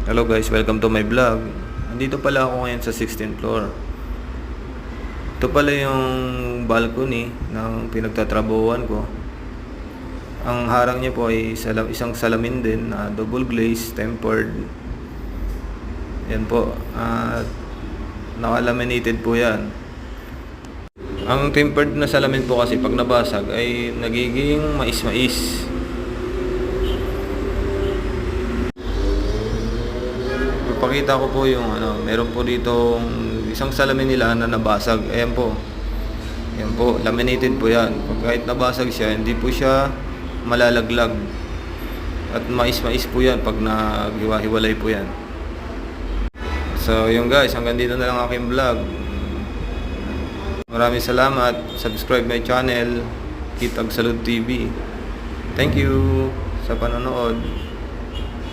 Hello guys, welcome to my vlog. Andito pala ako ngayon sa 16th floor. Ito pala yung balcony ng pinagtatrabuhan ko. Ang harang niya po ay isang salamin din na double glaze, tempered. Yan po, naka-laminated po yan. Ang tempered na salamin po kasi pag nabasag ay nagiging mais-mais. Pakita ko po yung meron po dito isang salamin nila na nabasag. Ayan po. Ayan po, laminated po yan. Pag kahit nabasag siya, hindi po siya malalaglag. At mais-mais po yan pag naghiwa-hiwalay po yan. So yun guys, hanggang dito na lang aking vlog. Maraming salamat. Subscribe my channel, Kitag Salud TV. Thank you sa panonood.